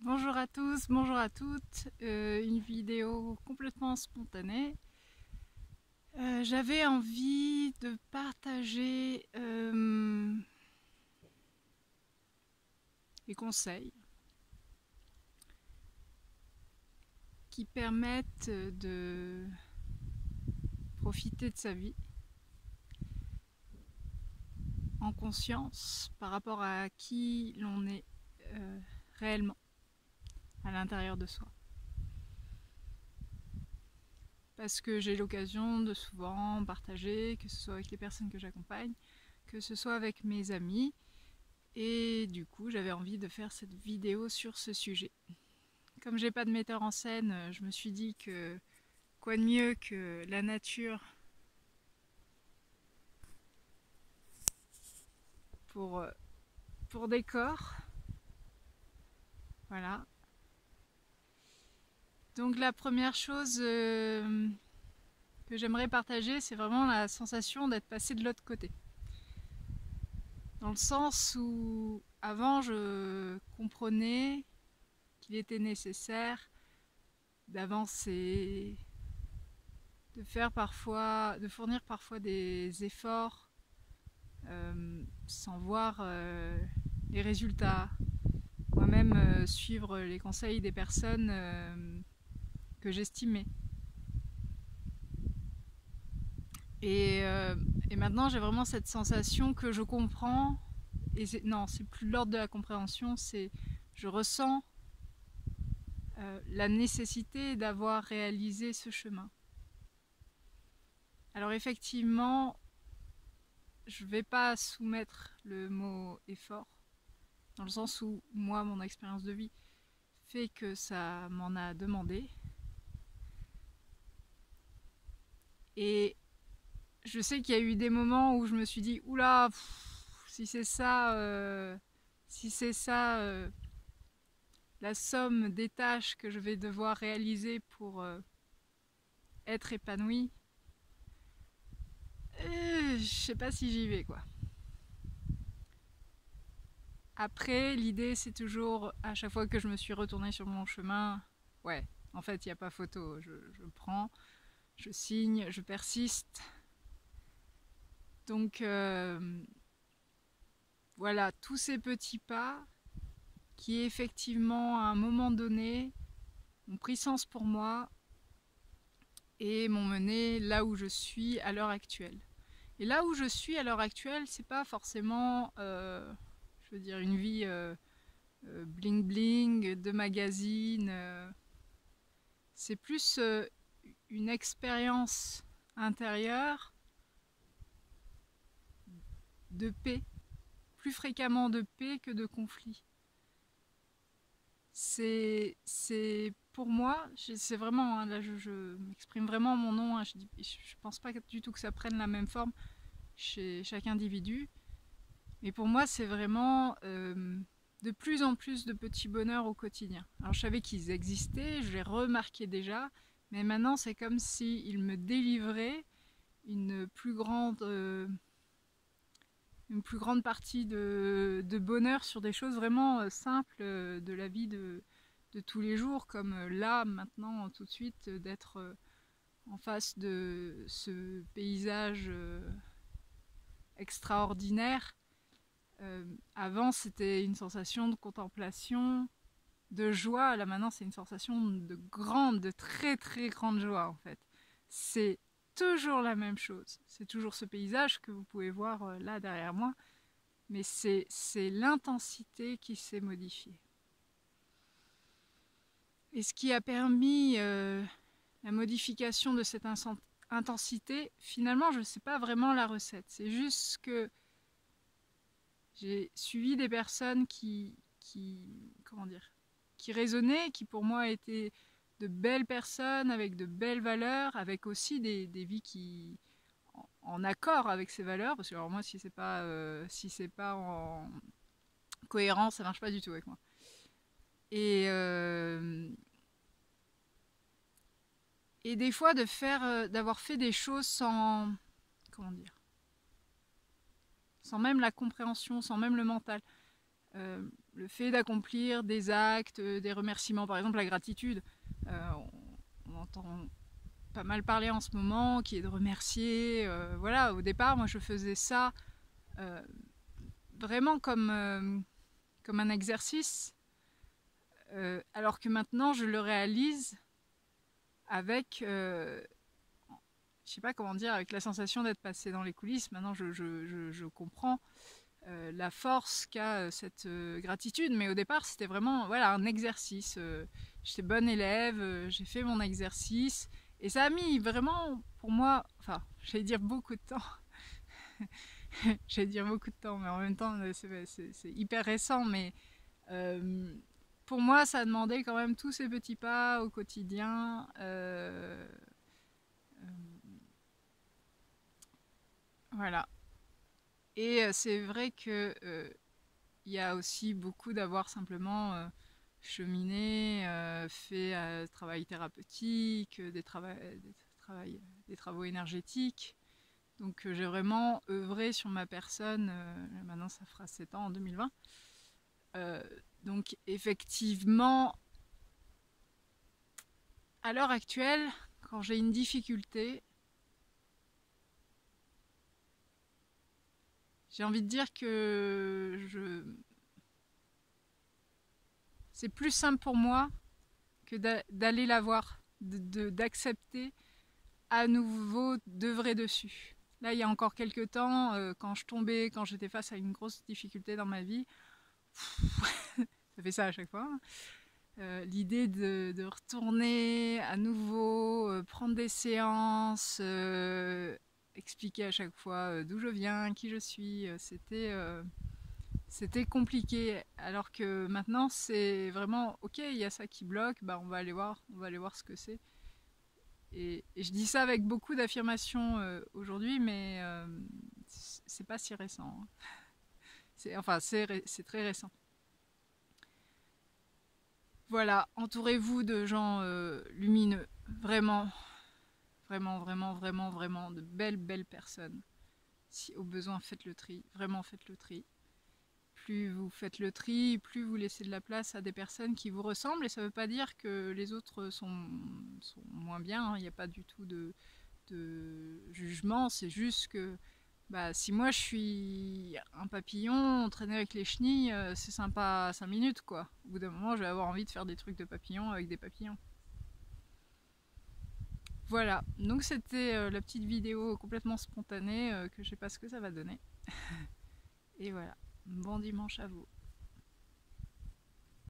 Bonjour à tous, bonjour à toutes, une vidéo complètement spontanée. J'avais envie de partager des conseils qui permettent de profiter de sa vie en conscience par rapport à qui l'on est réellement à l'intérieur de soi. Parce que j'ai l'occasion de souvent partager, que ce soit avec les personnes que j'accompagne, que ce soit avec mes amis, et du coup j'avais envie de faire cette vidéo sur ce sujet. Comme j'ai pas de metteur en scène, je me suis dit que quoi de mieux que la nature pour décor. Voilà. Donc la première chose que j'aimerais partager, c'est vraiment la sensation d'être passé de l'autre côté. Dans le sens où avant je comprenais qu'il était nécessaire d'avancer, de fournir parfois des efforts sans voir les résultats. Moi-même suivre les conseils des personnes que j'estimais. Et maintenant j'ai vraiment cette sensation que je comprends, et non, c'est plus l'ordre de la compréhension, c'est je ressens la nécessité d'avoir réalisé ce chemin. Alors effectivement, je ne vais pas soumettre le mot effort, dans le sens où moi, mon expérience de vie fait que ça m'en a demandé. Et je sais qu'il y a eu des moments où je me suis dit, oula, si c'est ça, la somme des tâches que je vais devoir réaliser pour être épanouie, je sais pas si j'y vais, quoi. Après, l'idée c'est toujours, à chaque fois que je me suis retournée sur mon chemin, ouais, en fait il n'y a pas photo, je prends, je signe, je persiste. Donc voilà, tous ces petits pas qui effectivement à un moment donné ont pris sens pour moi et m'ont mené là où je suis à l'heure actuelle. Et là où je suis à l'heure actuelle, c'est pas forcément, je veux dire, une vie bling bling, de magazine. C'est plus une expérience intérieure de paix, plus fréquemment de paix que de conflit. C'est pour moi, c'est vraiment, hein, là je m'exprime vraiment mon nom, hein, je pense pas du tout que ça prenne la même forme chez chaque individu, mais pour moi c'est vraiment de plus en plus de petits bonheurs au quotidien. Alors je savais qu'ils existaient, je les remarquais déjà, mais maintenant c'est comme s'ils me délivraient une plus grande partie de bonheur sur des choses vraiment simples de la vie de tous les jours, comme là, maintenant, tout de suite, d'être en face de ce paysage extraordinaire. Avant, c'était une sensation de contemplation, de joie. Là, maintenant, c'est une sensation de très très grande joie, en fait. C'est toujours la même chose. C'est toujours ce paysage que vous pouvez voir là derrière moi. Mais c'est l'intensité qui s'est modifiée. Et ce qui a permis la modification de cette intensité, finalement, je ne sais pas vraiment la recette. C'est juste que j'ai suivi des personnes qui raisonnaient, qui pour moi étaient de belles personnes, avec de belles valeurs, avec aussi des vies qui en accord avec ces valeurs, parce que alors moi si c'est pas en cohérence, ça marche pas du tout avec moi. Et des fois d'avoir fait des choses sans sans même la compréhension, sans même le mental. le fait d'accomplir des actes, des remerciements, par exemple la gratitude. On entend pas mal parler en ce moment, qui est de remercier. Voilà, au départ, moi je faisais ça vraiment comme un exercice, alors que maintenant je le réalise avec, je sais pas comment dire, avec la sensation d'être passé dans les coulisses. Maintenant je comprends la force qu'a cette gratitude, mais au départ c'était vraiment voilà, un exercice. J'étais bonne élève, j'ai fait mon exercice, et ça a mis vraiment pour moi, enfin j'allais dire beaucoup de temps, j'allais dire beaucoup de temps, mais en même temps c'est hyper récent, mais pour moi ça a demandé quand même tous ces petits pas au quotidien. Voilà. Et c'est vrai que il y a aussi beaucoup d'avoir simplement cheminé, fait travail thérapeutique, des travaux énergétiques. Donc j'ai vraiment œuvré sur ma personne, maintenant ça fera 7 ans en 2020. Donc effectivement, à l'heure actuelle, quand j'ai une difficulté, j'ai envie de dire que c'est plus simple pour moi que d'aller la voir, d'accepter à nouveau d'œuvrer dessus. Là, il y a encore quelques temps, quand j'étais face à une grosse difficulté dans ma vie, ça fait ça à chaque fois, hein. L'idée de retourner à nouveau, prendre des séances, expliquer à chaque fois d'où je viens, qui je suis, c'était compliqué. Alors que maintenant, c'est vraiment ok, il y a ça qui bloque, bah on va aller voir ce que c'est. Et je dis ça avec beaucoup d'affirmation aujourd'hui, mais c'est pas si récent, hein. C'est très récent. Voilà, entourez-vous de gens lumineux, vraiment, vraiment, vraiment, vraiment, vraiment, de belles personnes. Si au besoin, faites le tri, vraiment faites le tri. Plus vous faites le tri, plus vous laissez de la place à des personnes qui vous ressemblent, et ça ne veut pas dire que les autres sont moins bien, hein. Il n'y a pas du tout de jugement, c'est juste que bah, si moi je suis un papillon, traîner avec les chenilles, c'est sympa 5 minutes quoi. Au bout d'un moment, je vais avoir envie de faire des trucs de papillon avec des papillons. Voilà, donc c'était la petite vidéo complètement spontanée que je sais pas ce que ça va donner. Et voilà, bon dimanche à vous.